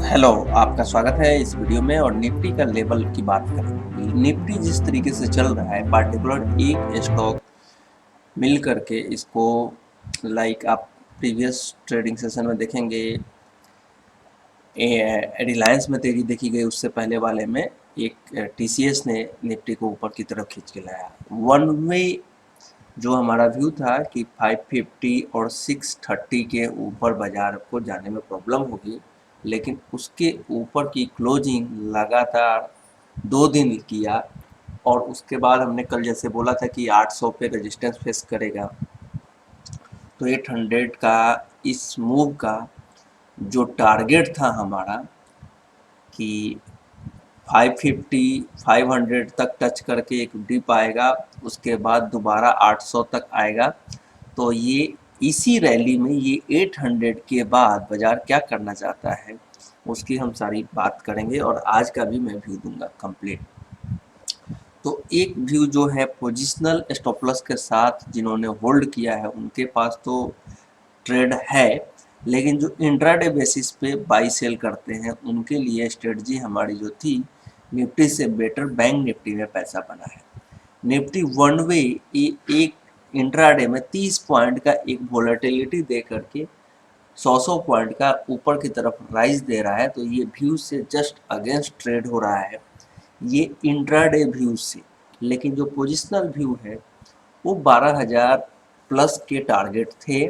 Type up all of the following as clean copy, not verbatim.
Hello, आपका स्वागत है इस वीडियो में और निफ्टी का लेवल की बात करें। निफ्टी जिस तरीके से चल रहा है, पार्टिकुलर एक स्टॉक मिल करके इसको आप प्रीवियस ट्रेडिंग सेशन में देखेंगे, रिलायंस में तेजी देखी गई, उससे पहले वाले में एक टीसीएस ने निफ्टी को ऊपर की तरफ खींच के लाया। वन वे जो हमारा व्यू था कि 550 और 630 के ऊपर बाजार को जाने में प्रॉब्लम होगी, लेकिन उसके ऊपर की क्लोजिंग लगातार 2 दिन किया और उसके बाद हमने कल जैसे बोला था कि 800 पे रेजिस्टेंस फेस करेगा, तो 800 का इस मूव का जो टारगेट था हमारा कि 550 500 तक टच करके एक डिप आएगा, उसके बाद दोबारा 800 तक आएगा। तो ये इसी रैली में ये 800 के बाद बाजार क्या करना चाहता है उसकी हम सारी बात करेंगे और आज का भी मैं व्यू दूंगा कंप्लीट। तो एक व्यू जो है पोजिशनल स्टॉप लॉस के साथ जिन्होंने होल्ड किया है उनके पास तो ट्रेड है, लेकिन जो इंट्राडे बेसिस पे बाई सेल करते हैं उनके लिए स्ट्रेटजी हमारी जो थी, निफ्टी से बेटर बैंक निफ्टी में पैसा बना है। निफ्टी वन वे एक इंट्राडे में 30 पॉइंट का एक वोलेटिलिटी दे करके 100 पॉइंट का ऊपर की तरफ राइज दे रहा है, तो ये व्यू से जस्ट अगेंस्ट ट्रेड हो रहा है, ये इंट्राडे व्यू से। लेकिन जो पोजिशनल व्यू है वो 12,000 प्लस के टारगेट थे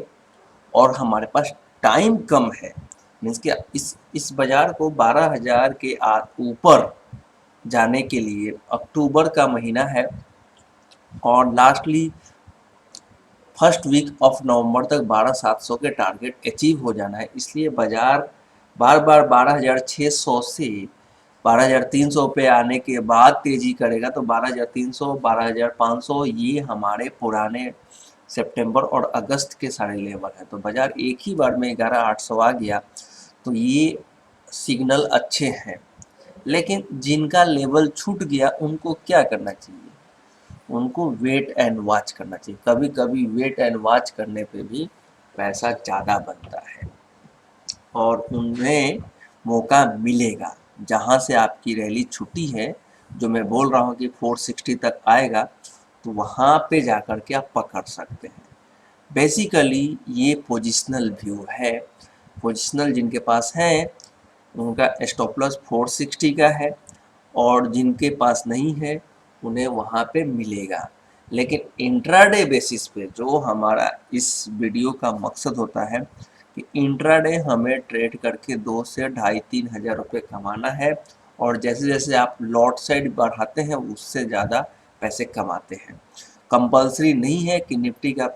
और हमारे पास टाइम कम है। मीन्स कि इस बाजार को 12,000 के ऊपर जाने के लिए अक्टूबर का महीना है और lastly first week of November तक 12,700 के टारगेट अचीव हो जाना है। इसलिए बाजार बार बार 12,600 से 12,300 पे आने के बाद तेजी करेगा, तो 12,300 12,500 ये हमारे पुराने सितंबर और अगस्त के सारे लेवल है। तो बाजार एक ही बार में 11,800 आ गया, तो ये सिग्नल अच्छे हैं। लेकिन जिनका लेवल छूट गया उनको क्या करना चाहिए, उनको वेट एंड वॉच करना चाहिए। कभी कभी वेट एंड वॉच करने पे भी पैसा ज़्यादा बनता है और उन्हें मौका मिलेगा। जहाँ से आपकी रैली छुटी है, जो मैं बोल रहा हूँ कि 460 तक आएगा, तो वहाँ पे जाकर के आप पकड़ सकते हैं। बेसिकली ये पोजिशनल व्यू है। पोजिशनल जिनके पास है उनका स्टॉप लॉस 460 का है और जिनके पास नहीं है उन्हें वहाँ पे मिलेगा। लेकिन इंट्राडे बेसिस पे जो हमारा इस वीडियो का मकसद होता है कि इंट्राडे हमें ट्रेड करके 2 से 2,500-3 हज़ार रुपये कमाना है और जैसे जैसे आप लॉट साइड बढ़ाते हैं उससे ज़्यादा पैसे कमाते हैं। कंपल्सरी नहीं है कि निफ्टी का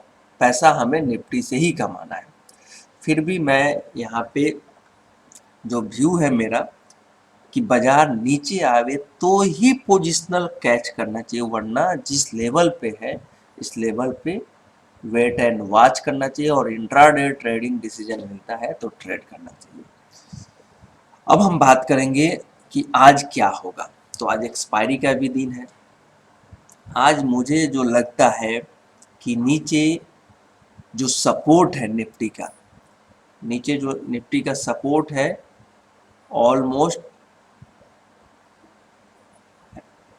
पैसा हमें निफ्टी से ही कमाना है। फिर भी मैं यहाँ पे जो व्यू है मेरा कि बाजार नीचे आवे तो ही पोजिशनल कैच करना चाहिए, वरना जिस लेवल पे है इस लेवल पे वेट एंड वॉच करना चाहिए और इंट्राडे ट्रेडिंग डिसीजन मिलता है तो ट्रेड करना चाहिए। अब हम बात करेंगे कि आज क्या होगा। तो आज एक्सपायरी का भी दिन है। आज मुझे जो लगता है कि नीचे जो सपोर्ट है निफ्टी का, नीचे जो निफ्टी का सपोर्ट है ऑलमोस्ट,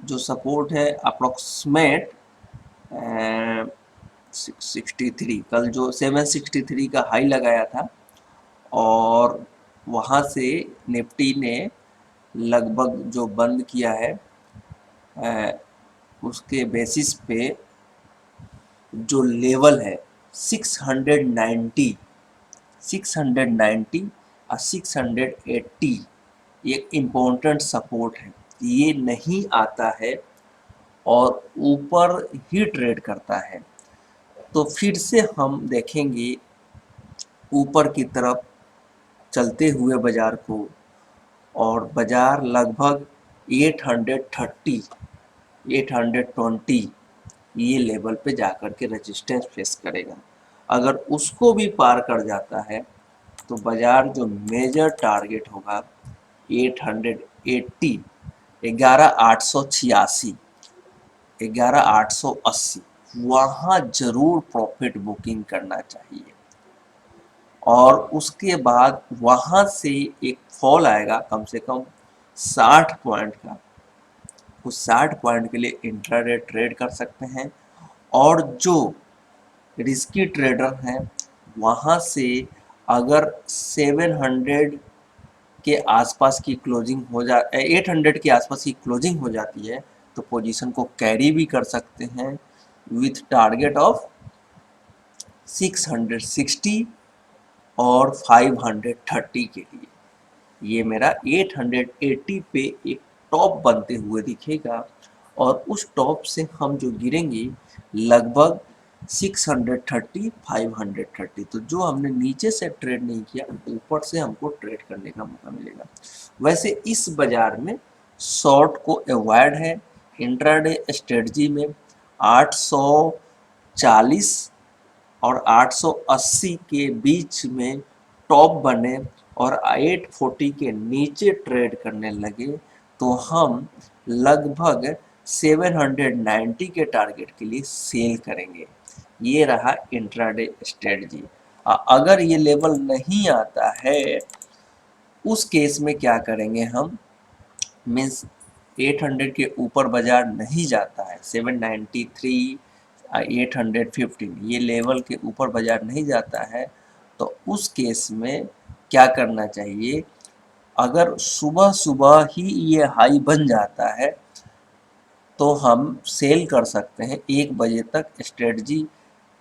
जो सपोर्ट है अप्रोक्सीमेट 663, कल जो 763 का हाई लगाया था और वहाँ से निफ्टी ने लगभग जो बंद किया है उसके बेसिस पे जो लेवल है 690 और 680 एक इम्पोर्टेंट सपोर्ट है। ये नहीं आता है और ऊपर ही ट्रेड करता है, तो फिर से हम देखेंगे ऊपर की तरफ चलते हुए बाजार को और बाजार लगभग 830 820 ये लेवल पे जाकर के रेजिस्टेंस फेस करेगा। अगर उसको भी पार कर जाता है तो बाजार जो मेजर टारगेट होगा 880, 11,886, 11,880, वहाँ जरूर प्रॉफिट बुकिंग करना चाहिए। और उसके बाद वहाँ से एक फॉल आएगा कम से कम 60 पॉइंट का। उस 60 पॉइंट के लिए इंट्राडे ट्रेड कर सकते हैं। और जो रिस्की ट्रेडर हैं वहाँ से अगर 700 के आसपास की क्लोजिंग हो जा 800 के आसपास की क्लोजिंग हो जाती है तो पोजीशन को कैरी भी कर सकते हैं विथ टारगेट ऑफ 660 और 530 के लिए। ये मेरा 880 पे एक टॉप बनते हुए दिखेगा और उस टॉप से हम जो गिरेंगे लगभग 630 530, तो जो हमने नीचे से ट्रेड नहीं किया ऊपर से हमको ट्रेड करने का मौका मिलेगा। वैसे इस बाजार में शॉर्ट को अवॉइड है। इंट्राडे स्ट्रेटजी में 840 और 880 के बीच में टॉप बने और 840 के नीचे ट्रेड करने लगे तो हम लगभग 790 के टारगेट के लिए सेल करेंगे। ये रहा इंट्राडे स्ट्रेटजी। अगर ये लेवल नहीं आता है उस केस में क्या करेंगे हम, मीन्स 800 के ऊपर बाजार नहीं जाता है, 793 815 ये लेवल के ऊपर बाजार नहीं जाता है तो उस केस में क्या करना चाहिए, अगर सुबह सुबह ही ये हाई बन जाता है तो हम सेल कर सकते हैं। 1 बजे तक स्ट्रेटजी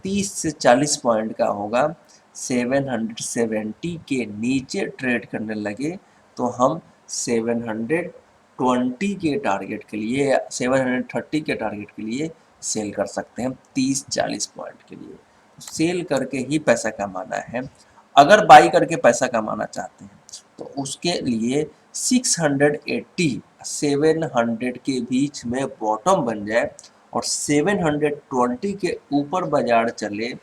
30 से 40 पॉइंट का होगा। 770 के नीचे ट्रेड करने लगे तो हम 720 के टारगेट के लिए 730 के टारगेट के लिए सेल कर सकते हैं 30-40 पॉइंट के लिए। सेल करके ही पैसा कमाना है। अगर बाई करके पैसा कमाना चाहते हैं तो उसके लिए 680 700 के बीच में बॉटम बन जाए और 720 के ऊपर बाजार चले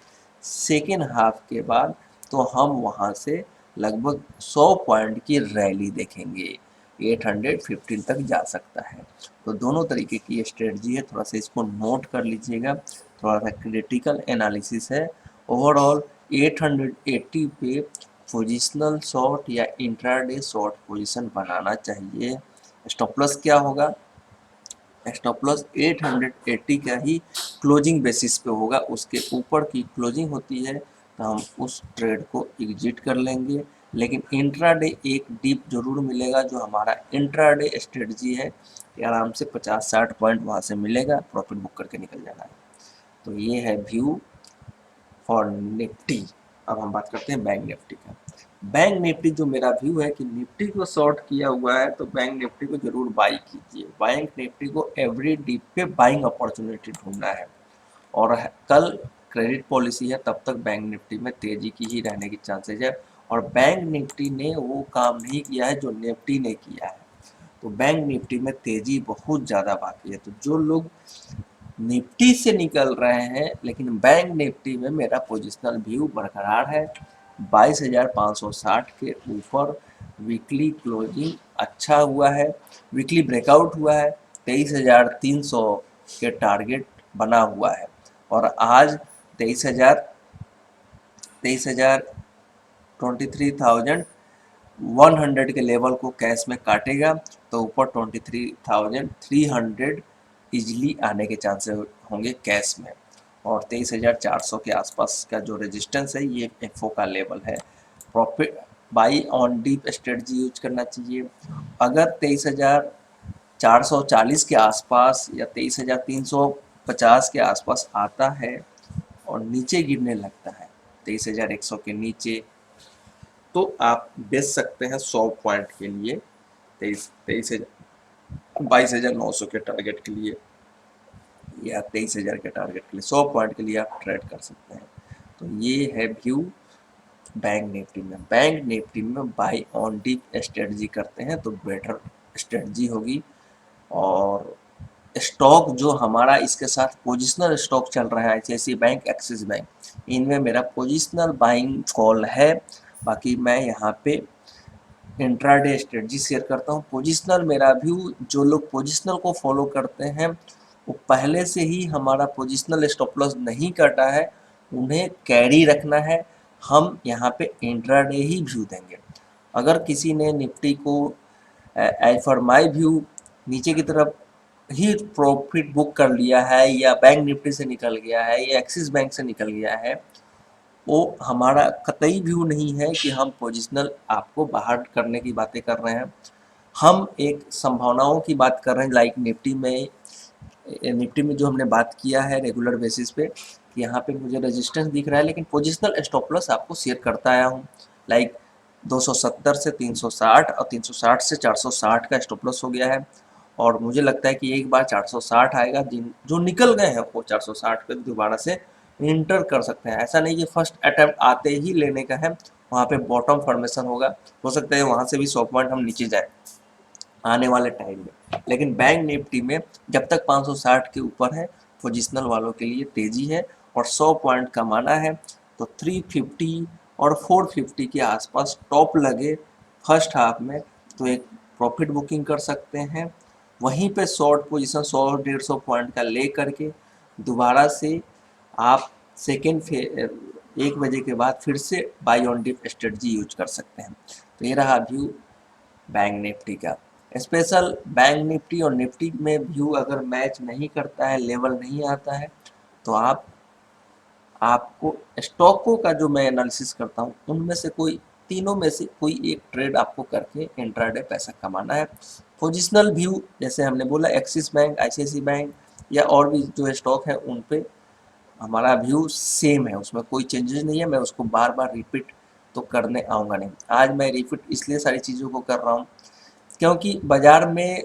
सेकेंड हाफ के बाद तो हम वहाँ से लगभग 100 पॉइंट की रैली देखेंगे, 815 तक जा सकता है। तो दोनों तरीके की स्ट्रेटजी है, थोड़ा सा इसको नोट कर लीजिएगा, थोड़ा सा क्रिटिकल एनालिसिस है। ओवरऑल 880 पे पोजिशनल शॉर्ट या इंट्राडे शॉर्ट पोजीशन बनाना चाहिए। स्टॉप लॉस क्या होगा, स्टॉप लॉस 880 का ही क्लोजिंग बेसिस पे होगा, उसके ऊपर की क्लोजिंग होती है तो हम उस ट्रेड को एग्जिट कर लेंगे। लेकिन इंट्राडे एक डीप जरूर मिलेगा, जो हमारा इंट्राडे स्ट्रेटजी है कि आराम से 50-60 पॉइंट वहाँ से मिलेगा, प्रॉफिट बुक करके निकल जाना है। तो ये है व्यू फॉर निफ्टी। अब हम बात करते हैं बैंक निफ्टी का। बैंक निफ्टी जो मेरा व्यू है कि निफ्टी को शॉर्ट किया हुआ है तो बैंक निफ्टी को जरूर बाई कीजिए। बैंक निफ्टी को एवरी डीप पे बाइंग अपॉर्चुनिटी ढूंढना है और कल क्रेडिट पॉलिसी है तब तक बैंक निफ्टी में तेजी की ही रहने की चांसेज है। और बैंक निफ्टी ने वो काम नहीं किया है जो निफ्टी ने किया है, तो बैंक निफ्टी में तेजी बहुत ज़्यादा बाकी है। तो जो लोग निफ्टी से निकल रहे हैं लेकिन बैंक निफ्टी में मेरा पोजिशनल व्यू बरकरार है। 22,560 के ऊपर वीकली क्लोजिंग अच्छा हुआ है, वीकली ब्रेकआउट हुआ है, 23,300 के टारगेट बना हुआ है और आज 23,100 के लेवल को कैश में काटेगा तो ऊपर 23,300 इजीली आने के चांसेस होंगे कैश में। और 23,400 के आसपास का जो रेजिस्टेंस है ये एफओ का लेवल है। Profit by on deep strategy use करना चाहिए। अगर 23,440 के आसपास या 23,350 के आसपास आता है और नीचे गिरने लगता है 23,100 के नीचे तो आप बेच सकते हैं 100 पॉइंट के लिए 22,900 के टारगेट के लिए या 23,000 के टारगेट के लिए 100 पॉइंट के लिए आप ट्रेड कर सकते हैं। तो ये है व्यू बैंक निफ्टी में। बैंक निफ्टी में बाई ऑन डीप स्ट्रेटजी करते हैं तो बेटर स्ट्रेटजी होगी। और स्टॉक जो हमारा इसके साथ पोजिशनल स्टॉक चल रहा है ICICI बैंक, एक्सिस बैंक, इनमें मेरा पोजिशनल बाइंग कॉल है। बाकी मैं यहाँ पे इंट्राडे स्ट्रेटजी शेयर करता हूँ। पोजिशनल मेरा व्यू, जो लोग पोजिशनल को फॉलो करते हैं वो पहले से ही हमारा पोजिशनल स्टॉप लॉस नहीं काटा है, उन्हें कैरी रखना है। हम यहाँ पे इंट्राडे ही व्यू देंगे। अगर किसी ने निफ्टी को एज फॉर माई व्यू नीचे की तरफ ही प्रॉफिट बुक कर लिया है, या बैंक निफ्टी से निकल गया है, या एक्सिस बैंक से निकल गया है, वो हमारा कतई व्यू नहीं है कि हम पोजिशनल आपको बाहर करने की बातें कर रहे हैं। हम एक संभावनाओं की बात कर रहे हैं। लाइक निफ्टी में जो हमने बात किया है रेगुलर बेसिस पे कि यहाँ पे मुझे रेजिस्टेंस दिख रहा है, लेकिन पोजिशनल स्टॉप लॉस आपको शेयर करता आया हूँ। लाइक 270 से 360 और 360 से 460 का स्टॉप लॉस हो गया है, और मुझे लगता है कि एक बार 460 आएगा, जिन जो निकल गए हैं वो 460 पे दोबारा से इंटर कर सकते हैं। ऐसा नहीं कि फर्स्ट अटेम्प्ट आते ही लेने का है, वहाँ पे बॉटम फॉर्मेशन होगा, हो सकता है वहाँ से भी 100 पॉइंट हम नीचे जाए आने वाले टाइम में। लेकिन बैंक निफ्टी में जब तक 560 के ऊपर है, पोजिशनल वालों के लिए तेजी है, और 100 पॉइंट कमाना है तो 350 और 450 के आसपास टॉप लगे फर्स्ट हाफ में तो एक प्रॉफिट बुकिंग कर सकते हैं। वहीं पे शॉर्ट पोजीशन 100-150 पॉइंट का ले करके दोबारा से आप सेकेंड 1 बजे के बाद फिर से buy on dip strategy use कर सकते हैं। तो ये रहा व्यू बैंक निफ्टी का। स्पेशल बैंक निफ्टी और निफ्टी में व्यू अगर मैच नहीं करता है, लेवल नहीं आता है, तो आपको स्टॉकों का जो मैं एनालिसिस करता हूँ उनमें से कोई तीनों में से कोई एक ट्रेड आपको करके इंट्राडे पैसा कमाना है। पोजिशनल व्यू जैसे हमने बोला एक्सिस बैंक, आईसीआईसी बैंक या और भी जो स्टॉक है उन पे हमारा व्यू सेम है, उसमें कोई चेंजेस नहीं है। मैं उसको बार बार रिपीट तो करने आऊँगा नहीं। आज मैं रिपीट इसलिए सारी चीज़ों को कर रहा हूँ क्योंकि बाजार में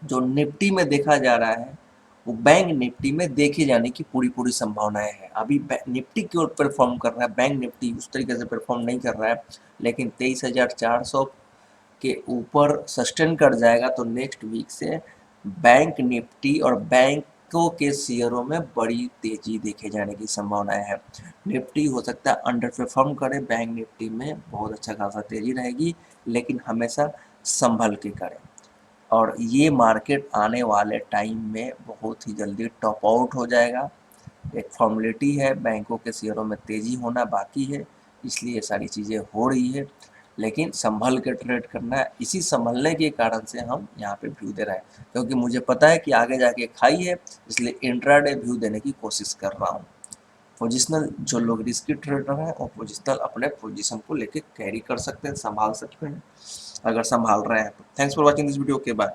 जो निफ्टी में देखा जा रहा है वो बैंक निफ्टी में देखे जाने की पूरी पूरी संभावनाएं हैं। अभी निफ्टी की ओर परफॉर्म कर रहा है, बैंक निफ्टी उस तरीके से परफॉर्म नहीं कर रहा है, लेकिन 23,400 के ऊपर सस्टेन कर जाएगा तो नेक्स्ट वीक से बैंक निफ्टी और बैंकों के शेयरों में बड़ी तेजी देखे जाने की संभावनाएं है। निफ्टी हो सकता है अंडर परफॉर्म करे, बैंक निफ्टी में बहुत अच्छा खासा तेजी रहेगी, लेकिन हमेशा संभल के करें। और ये मार्केट आने वाले टाइम में बहुत ही जल्दी टॉप आउट हो जाएगा। एक फॉर्मेलिटी है, बैंकों के शेयरों में तेज़ी होना बाकी है, इसलिए ये सारी चीज़ें हो रही है, लेकिन संभल के ट्रेड करना है। इसी संभलने के कारण से हम यहाँ पे व्यू दे रहे हैं, क्योंकि मुझे पता है कि आगे जाके खाई है, इसलिए इंट्राडे व्यू देने की कोशिश कर रहा हूँ। पोजिशनल जो लोग रिस्की ट्रेडर हैं वो पोजिशनल अपने पोजीशन को लेके कैरी कर सकते हैं, संभाल सकते हैं अगर संभाल रहे हैं तो। Thanks for watching this video के बाय।